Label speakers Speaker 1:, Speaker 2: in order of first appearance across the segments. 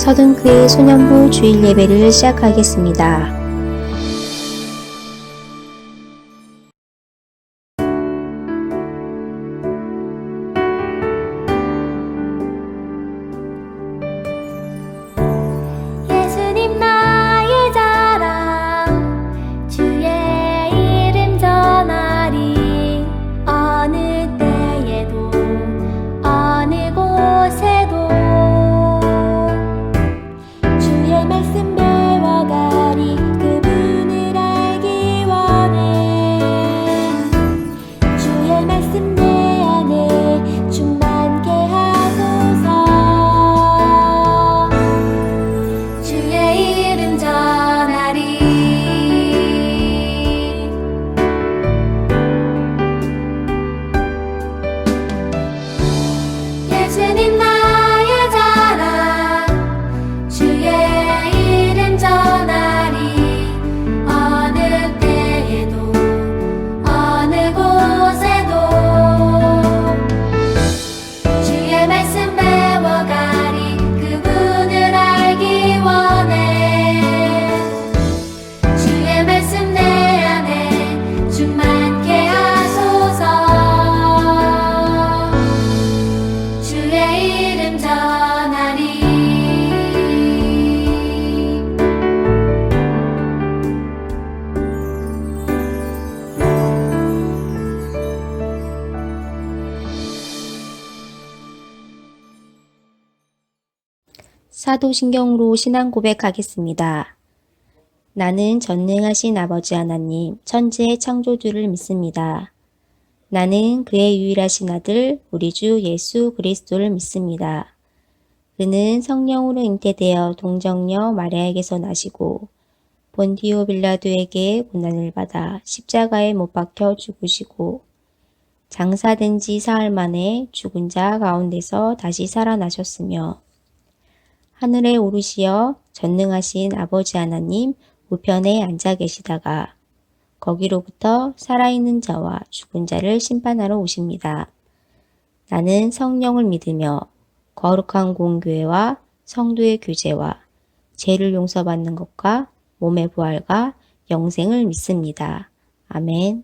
Speaker 1: 서든교회 소년부 주일 예배를 시작하겠습니다.
Speaker 2: 예수님 나의 자랑 주의 이름 전하리 어느 때에도 어느 곳에도 주의 말씀 배워가리 그분을 알기 원해 주의 말씀 내 안에 충만케 하소서 주의 이름 전하리 예수님 나의 자랑 주의 이름 전하리 어느 때에도 어느 곳에도 주의 말씀 배워가리 그분을 알기 원해 주의 말씀 내 안에 충만케 하소서 주의 이름 전하리
Speaker 1: 사도신경으로 신앙 고백하겠습니다. 나는 전능하신 아버지 하나님, 천지의 창조주를 믿습니다. 나는 그의 유일하신 아들, 우리 주 예수 그리스도를 믿습니다. 그는 성령으로 잉태되어 동정녀 마리아에게서 나시고 본디오 빌라도에게 고난을 받아 십자가에 못 박혀 죽으시고 장사된 지 사흘 만에 죽은 자 가운데서 다시 살아나셨으며 하늘에 오르시어 전능하신 아버지 하나님 우편에 앉아 계시다가 거기로부터 살아있는 자와 죽은 자를 심판하러 오십니다. 나는 성령을 믿으며 거룩한 공교회와 성도의 교제와 죄를 용서받는 것과 몸의 부활과 영생을 믿습니다. 아멘.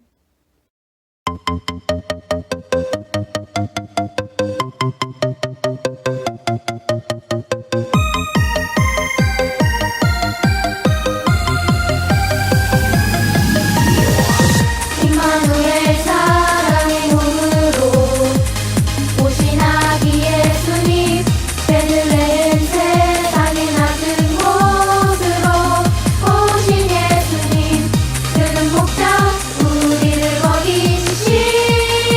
Speaker 2: 임마누엘 사랑의 몸으로 오신 아기 예수님 베들레헴 세상의 낮은 곳으로 오신 예수님 그는 목자 우리를 거기 주시고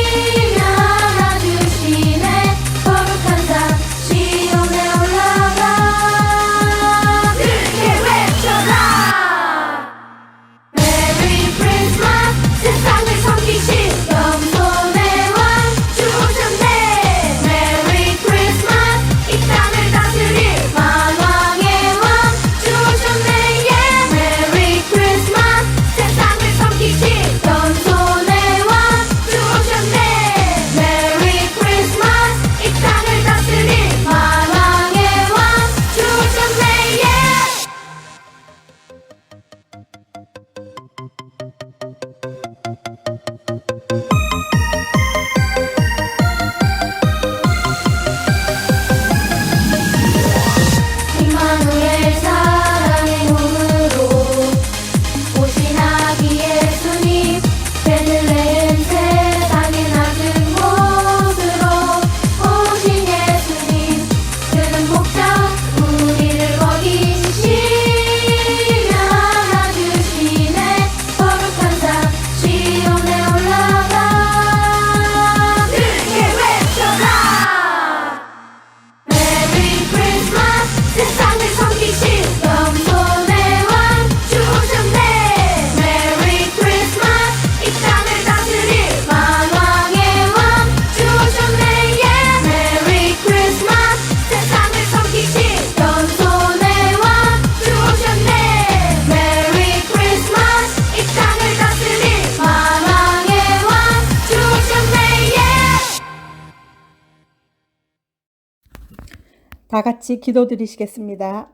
Speaker 3: 다 같이 기도드리시겠습니다.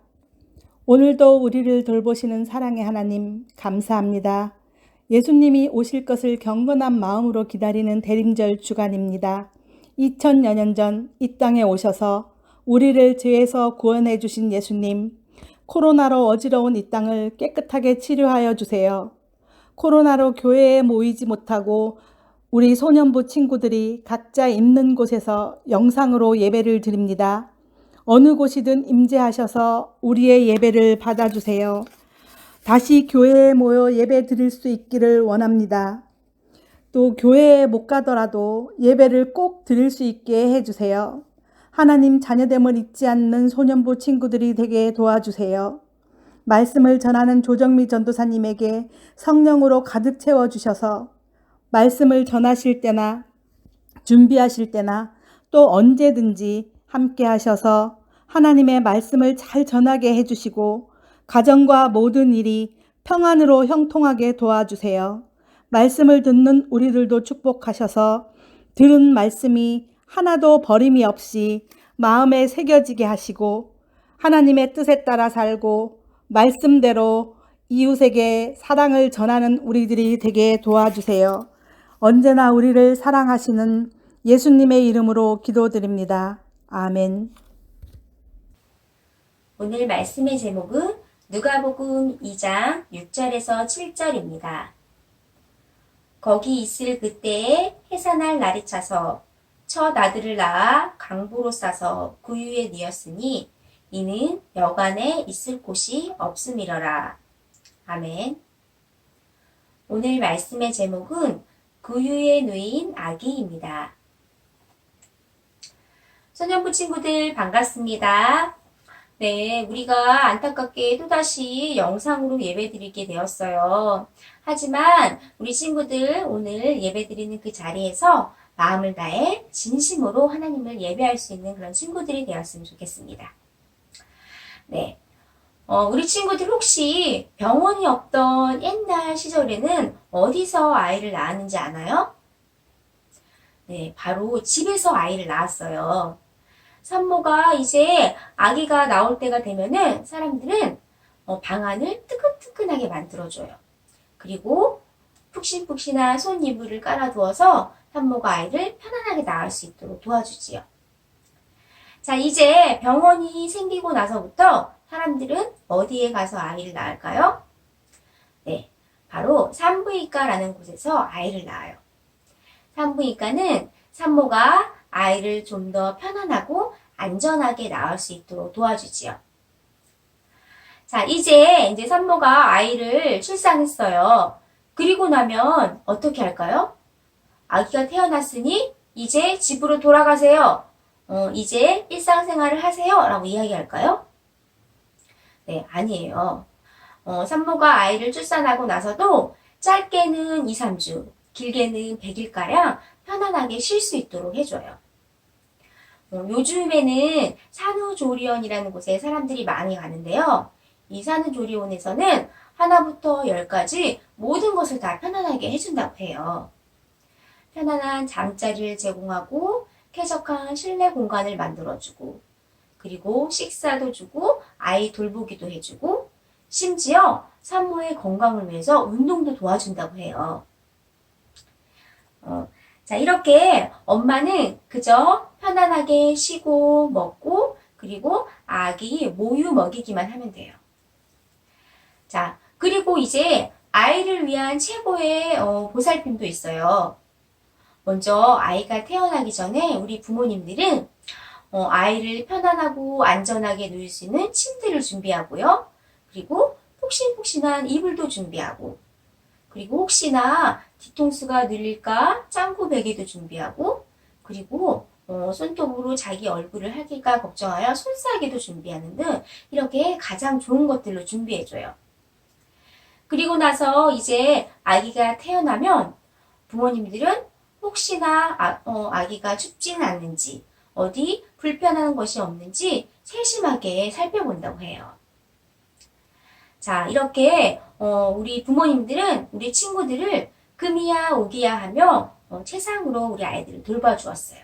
Speaker 3: 오늘도 우리를 돌보시는 사랑의 하나님, 감사합니다. 예수님이 오실 것을 경건한 마음으로 기다리는 대림절 주간입니다. 2000여 년 전 이 땅에 오셔서 우리를 죄에서 구원해 주신 예수님, 코로나로 어지러운 이 땅을 깨끗하게 치료하여 주세요. 코로나로 교회에 모이지 못하고 우리 소년부 친구들이 각자 있는 곳에서 영상으로 예배를 드립니다. 어느 곳이든 임재하셔서 우리의 예배를 받아주세요. 다시 교회에 모여 예배 드릴 수 있기를 원합니다. 또 교회에 못 가더라도 예배를 꼭 드릴 수 있게 해주세요. 하나님 자녀됨을 잊지 않는 소년부 친구들이 되게 도와주세요. 말씀을 전하는 조정미 전도사님에게 성령으로 가득 채워주셔서 말씀을 전하실 때나 준비하실 때나 또 언제든지 함께 하셔서 하나님의 말씀을 잘 전하게 해주시고 가정과 모든 일이 평안으로 형통하게 도와주세요. 말씀을 듣는 우리들도 축복하셔서 들은 말씀이 하나도 버림이 없이 마음에 새겨지게 하시고 하나님의 뜻에 따라 살고 말씀대로 이웃에게 사랑을 전하는 우리들이 되게 도와주세요. 언제나 우리를 사랑하시는 예수님의 이름으로 기도드립니다. 아멘.
Speaker 1: 오늘 말씀의 제목은 누가복음 2장 6절에서 7절입니다. 거기 있을 그때에 해산할 날이 차서 첫 아들을 낳아 강보로 싸서 구유에 뉘었으니 이는 여관에 있을 곳이 없음이러라. 아멘. 오늘 말씀의 제목은 구유에 누인 아기입니다. 소년부 친구들 반갑습니다. 네, 우리가 안타깝게 또다시 영상으로 예배드리게 되었어요. 하지만 우리 친구들 오늘 예배드리는 그 자리에서 마음을 다해 진심으로 하나님을 예배할 수 있는 그런 친구들이 되었으면 좋겠습니다. 네, 우리 친구들 혹시 병원이 없던 옛날 시절에는 어디서 아이를 낳았는지 아나요? 네, 바로 집에서 아이를 낳았어요. 산모가 이제 아기가 나올 때가 되면은 사람들은 방안을 뜨끈뜨끈하게 만들어줘요. 그리고 푹신푹신한 손이불을 깔아두어서 산모가 아이를 편안하게 낳을 수 있도록 도와주지요. 자, 이제 병원이 생기고 나서부터 사람들은 어디에 가서 아이를 낳을까요? 네, 바로 산부인과라는 곳에서 아이를 낳아요. 산부인과는 산모가 아이를 좀 더 편안하고 안전하게 낳을 수 있도록 도와주지요. 자, 이제 산모가 아이를 출산했어요. 그리고 나면 어떻게 할까요? 아기가 태어났으니 이제 집으로 돌아가세요. 이제 일상생활을 하세요. 라고 이야기할까요? 네, 아니에요. 산모가 아이를 출산하고 나서도 짧게는 2, 3주, 길게는 100일가량 편안하게 쉴 수 있도록 해줘요. 요즘에는 산후조리원이라는 곳에 사람들이 많이 가는데요. 이 산후조리원에서는 하나부터 10까지 모든 것을 다 편안하게 해준다고 해요. 편안한 잠자리를 제공하고 쾌적한 실내 공간을 만들어주고 그리고 식사도 주고 아이 돌보기도 해주고 심지어 산모의 건강을 위해서 운동도 도와준다고 해요. 자, 이렇게 엄마는 그저 편안하게 쉬고 먹고 그리고 아기 모유 먹이기만 하면 돼요. 자, 그리고 이제 아이를 위한 최고의 보살핌도 있어요. 먼저 아이가 태어나기 전에 우리 부모님들은 아이를 편안하고 안전하게 누울 수 있는 침대를 준비하고요. 그리고 푹신푹신한 이불도 준비하고 그리고 혹시나 뒤통수가 늘릴까 짱구 베개도 준비하고 그리고 손톱으로 자기 얼굴을 할까 걱정하여 손싸개도 준비하는 등 이렇게 가장 좋은 것들로 준비해줘요. 그리고 나서 이제 아기가 태어나면 부모님들은 혹시나 아기가 춥지는 않는지 어디 불편한 것이 없는지 세심하게 살펴본다고 해요. 자, 이렇게 우리 부모님들은 우리 친구들을 금이야 오기야 하며 최상으로 우리 아이들을 돌봐주었어요.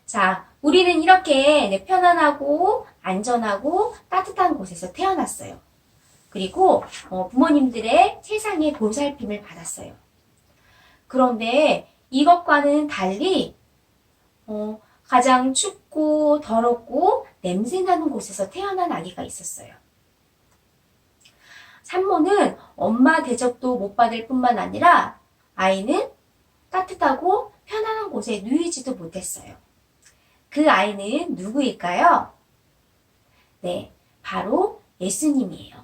Speaker 1: 자, 우리는 이렇게 편안하고 안전하고 따뜻한 곳에서 태어났어요. 그리고 부모님들의 세상의 보살핌을 받았어요. 그런데 이것과는 달리 가장 춥고 더럽고 냄새나는 곳에서 태어난 아기가 있었어요. 산모는 엄마 대접도 못 받을 뿐만 아니라 아이는 따뜻하고 편안한 곳에 누이지도 못했어요. 그 아이는 누구일까요? 네, 바로 예수님이에요.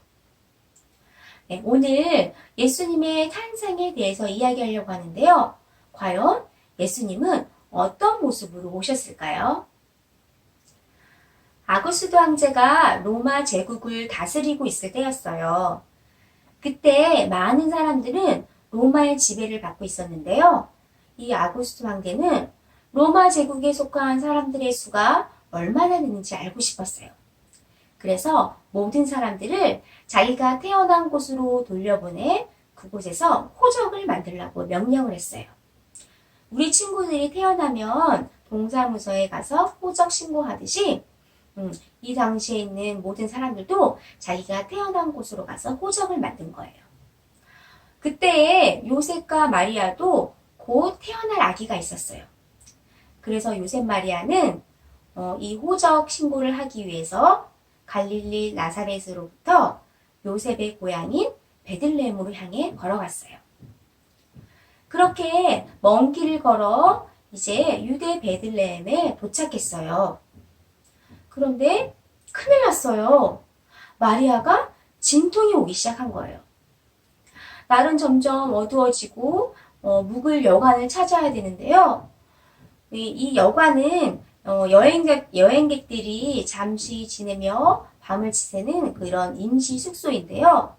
Speaker 1: 네, 오늘 예수님의 탄생에 대해서 이야기하려고 하는데요. 과연 예수님은 어떤 모습으로 오셨을까요? 아구스도 황제가 로마 제국을 다스리고 있을 때였어요. 그때 많은 사람들은 로마의 지배를 받고 있었는데요. 이 아구스도 황제는 로마 제국에 속한 사람들의 수가 얼마나 되는지 알고 싶었어요. 그래서 모든 사람들을 자기가 태어난 곳으로 돌려보내 그곳에서 호적을 만들라고 명령을 했어요. 우리 친구들이 태어나면 동사무소에 가서 호적 신고하듯이 이 당시에 있는 모든 사람들도 자기가 태어난 곳으로 가서 호적을 만든 거예요. 그때에 요셉과 마리아도 곧 태어날 아기가 있었어요. 그래서 요셉 마리아는 이 호적 신고를 하기 위해서 갈릴리 나사렛으로부터 요셉의 고향인 베들레헴으로 향해 걸어갔어요. 그렇게 먼 길을 걸어 이제 유대 베들레헴에 도착했어요. 그런데 큰일 났어요. 마리아가 진통이 오기 시작한 거예요. 날은 점점 어두워지고 묵을 여관을 찾아야 되는데요. 이 여관은 여행객들이 잠시 지내며 밤을 지새는 그런 임시 숙소인데요.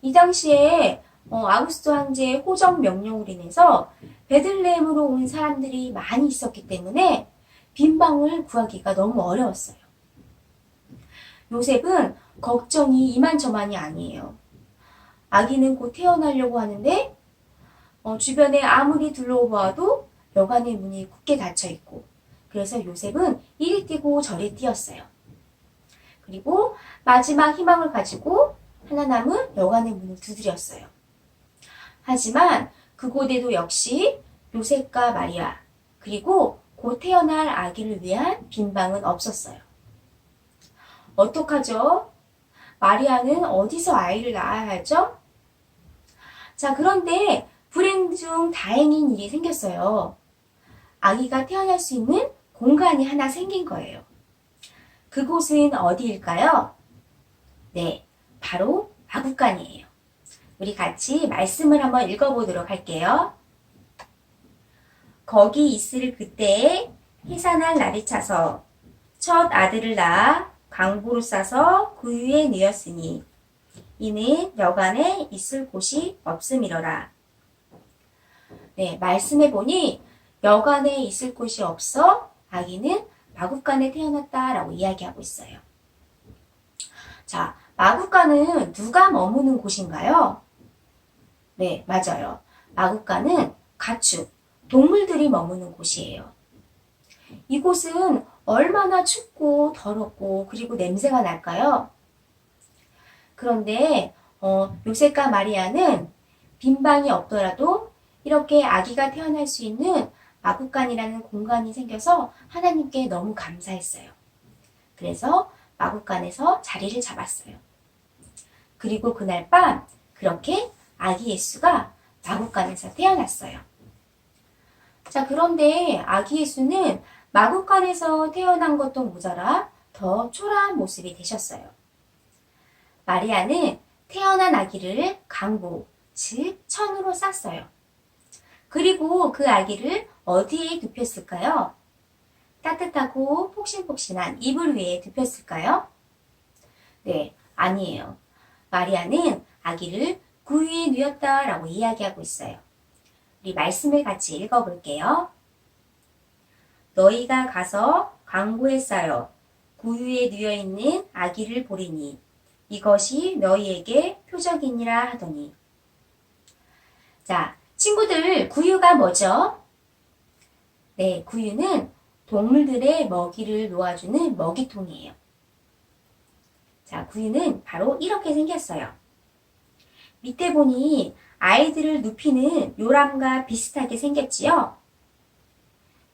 Speaker 1: 이 당시에 아구스도 황제의 호적 명령으로 인해서 베들레헴으로 온 사람들이 많이 있었기 때문에 빈 방을 구하기가 너무 어려웠어요. 요셉은 걱정이 이만저만이 아니에요. 아기는 곧 태어나려고 하는데 주변에 아무리 둘러보아도 여관의 문이 굳게 닫혀 있고 그래서 요셉은 이리 뛰고 저리 뛰었어요. 그리고 마지막 희망을 가지고 하나 남은 여관의 문을 두드렸어요. 하지만 그곳에도 역시 요셉과 마리아 그리고 곧 태어날 아기를 위한 빈 방은 없었어요. 어떡하죠? 마리아는 어디서 아이를 낳아야 하죠? 자, 그런데 불행 중 다행인 일이 생겼어요. 아기가 태어날 수 있는 공간이 하나 생긴 거예요. 그곳은 어디일까요? 네, 바로 마구간이에요. 우리 같이 말씀을 한번 읽어보도록 할게요. 거기 있을 그때에 해산할 날이 차서 첫 아들을 낳아 강보로 싸서 구유에 누였으니 이는 여관에 있을 곳이 없음이러라. 네, 말씀해 보니 여관에 있을 곳이 없어 아기는 마구간에 태어났다라고 이야기하고 있어요. 자, 마구간은 누가 머무는 곳인가요? 네, 맞아요. 마구간은 가축, 동물들이 머무는 곳이에요. 이곳은 얼마나 춥고 더럽고 그리고 냄새가 날까요? 그런데 요셉과 마리아는 빈 방이 없더라도 이렇게 아기가 태어날 수 있는 마구간이라는 공간이 생겨서 하나님께 너무 감사했어요. 그래서 마구간에서 자리를 잡았어요. 그리고 그날 밤 그렇게 아기 예수가 마구간에서 태어났어요. 자, 그런데 아기 예수는 마구간에서 태어난 것도 모자라 더 초라한 모습이 되셨어요. 마리아는 태어난 아기를 강보, 즉 천으로 쌌어요. 그리고 그 아기를 어디에 눕혔을까요? 따뜻하고 폭신폭신한 이불 위에 눕혔을까요? 네, 아니에요. 마리아는 아기를 구유에 누였다라고 이야기하고 있어요. 우리 말씀을 같이 읽어볼게요. 너희가 가서 강보에 싸여 구유에 누여있는 아기를 보리니 이것이 너희에게 표적이니라 하더니. 자, 친구들, 구유가 뭐죠? 네, 구유는 동물들의 먹이를 놓아주는 먹이통이에요. 자, 구유는 바로 이렇게 생겼어요. 밑에 보니 아이들을 눕히는 요람과 비슷하게 생겼지요?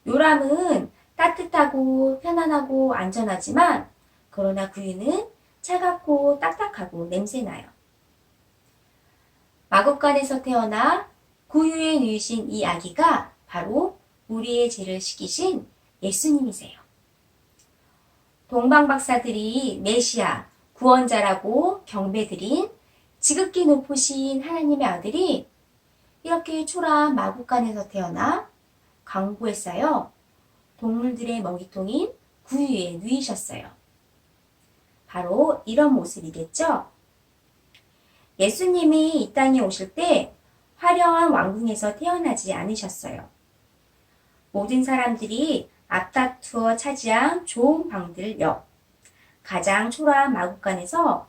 Speaker 1: 요람은 따뜻하고 편안하고 안전하지만 그러나 구유는 차갑고 딱딱하고 냄새나요. 마구간에서 태어나 구유에 누이신 이 아기가 바로 우리의 죄를 씻기신 예수님이세요. 동방박사들이 메시아, 구원자라고 경배드린 지극히 높으신 하나님의 아들이 이렇게 초라한 마구간에서 태어나 강보에 쌓여 동물들의 먹이통인 구유에 누이셨어요. 바로 이런 모습이겠죠? 예수님이 이 땅에 오실 때 화려한 왕궁에서 태어나지 않으셨어요. 모든 사람들이 앞다투어 차지한 좋은 방들 옆, 가장 초라한 마구간에서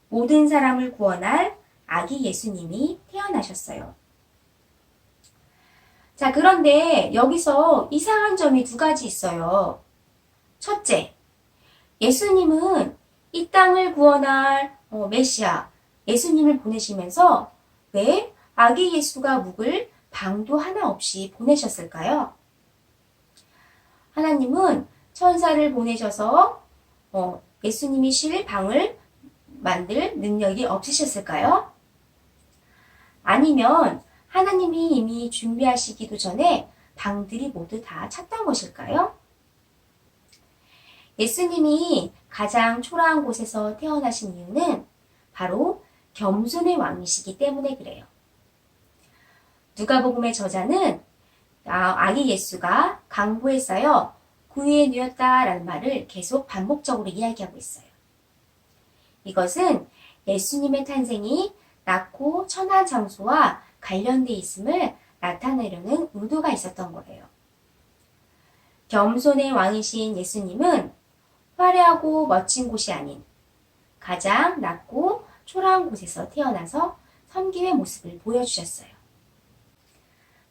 Speaker 1: 모든 사람을 구원할 아기 예수님이 태어나셨어요. 자, 그런데 여기서 이상한 점이 두 가지 있어요. 첫째, 예수님은 이 땅을 구원할 메시아, 예수님을 보내시면서 왜 아기 예수가 묵을 방도 하나 없이 보내셨을까요? 하나님은 천사를 보내셔서 예수님이 쉴 방을 만들 능력이 없으셨을까요? 아니면 하나님이 이미 준비하시기도 전에 방들이 모두 다 찼던 것일까요? 예수님이 가장 초라한 곳에서 태어나신 이유는 바로 겸손의 왕이시기 때문에 그래요. 누가복음의 저자는 아기 예수가 강보에 쌓여 구유에 누였다라는 말을 계속 반복적으로 이야기하고 있어요. 이것은 예수님의 탄생이 낮고 천한 장소와 관련돼 있음을 나타내려는 의도가 있었던 거예요. 겸손의 왕이신 예수님은 화려하고 멋진 곳이 아닌 가장 낮고 초라한 곳에서 태어나서 섬김의 모습을 보여주셨어요.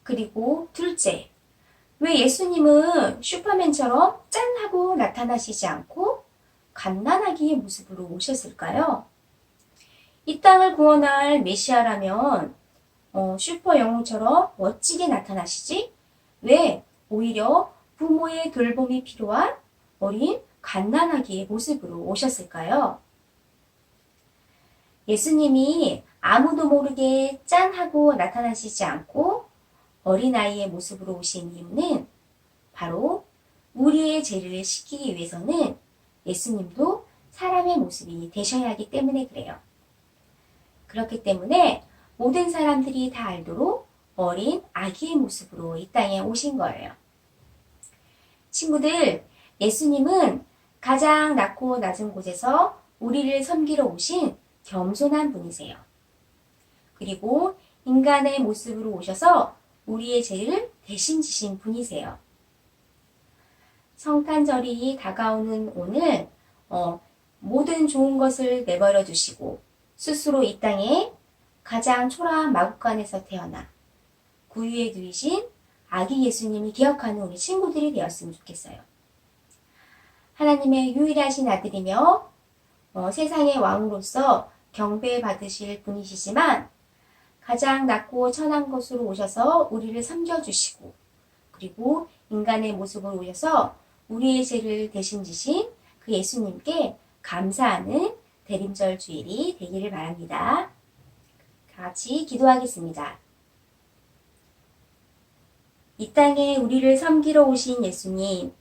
Speaker 1: 그리고 둘째, 왜 예수님은 슈퍼맨처럼 짠 하고 나타나시지 않고 갓난아기의 모습으로 오셨을까요? 이 땅을 구원할 메시아라면 슈퍼 영웅처럼 멋지게 나타나시지 왜 오히려 부모의 돌봄이 필요한 어린 갓난아기의 모습으로 오셨을까요? 예수님이 아무도 모르게 짠 하고 나타나시지 않고 어린아이의 모습으로 오신 이유는 바로 우리의 죄를 씻기기 위해서는 예수님도 사람의 모습이 되셔야 하기 때문에 그래요. 그렇기 때문에 모든 사람들이 다 알도록 어린 아기의 모습으로 이 땅에 오신 거예요. 친구들, 예수님은 가장 낮고 낮은 곳에서 우리를 섬기러 오신 겸손한 분이세요. 그리고 인간의 모습으로 오셔서 우리의 죄를 대신 지신 분이세요. 성탄절이 다가오는 오늘 모든 좋은 것을 내버려 두시고 스스로 이 땅에 가장 초라한 마구간에서 태어나 구유에 누이신 아기 예수님이 기억하는 우리 친구들이 되었으면 좋겠어요. 하나님의 유일하신 아들이며 세상의 왕으로서 경배받으실 분이시지만 가장 낮고 천한 곳으로 오셔서 우리를 섬겨주시고 그리고 인간의 모습으로 오셔서 우리의 죄를 대신 지신 그 예수님께 감사하는 대림절 주일이 되기를 바랍니다. 같이 기도하겠습니다. 이 땅에 우리를 섬기러 오신 예수님,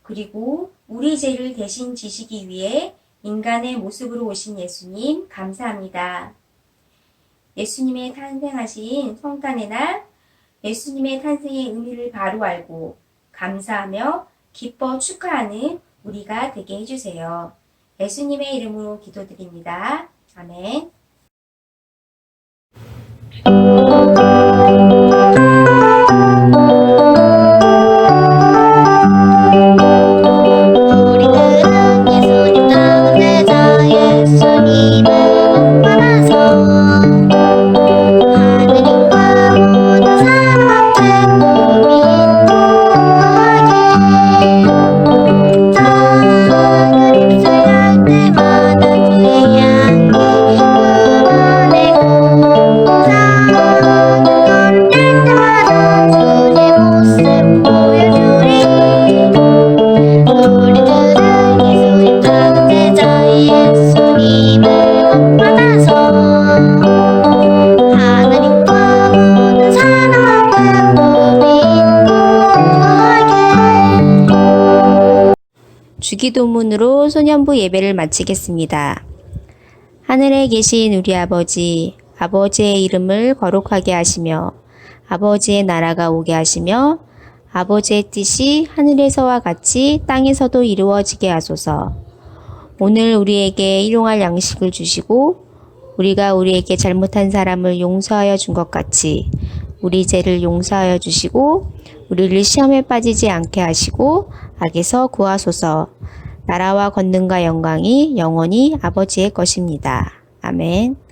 Speaker 1: 그리고 우리 죄를 대신 지시기 위해 인간의 모습으로 오신 예수님 감사합니다. 예수님의 탄생하신 성탄의 날, 예수님의 탄생의 의미를 바로 알고 감사하며 기뻐 축하하는 우리가 되게 해주세요. 예수님의 이름으로 기도드립니다. 아멘.
Speaker 2: 우리들은 예수님 당대자 예수님을 만나서 하느님과 모든 사람 앞에 우리 인도하게
Speaker 1: 주기도문으로 소년부 예배를 마치겠습니다. 하늘에 계신 우리 아버지, 아버지의 이름을 거룩하게 하시며 아버지의 나라가 오게 하시며 아버지의 뜻이 하늘에서와 같이 땅에서도 이루어지게 하소서. 오늘 우리에게 일용할 양식을 주시고 우리가 우리에게 잘못한 사람을 용서하여 준 것 같이 우리 죄를 용서하여 주시고 우리를 시험에 빠지지 않게 하시고 악에서 구하소서. 나라와 권능과 영광이 영원히 아버지의 것입니다. 아멘.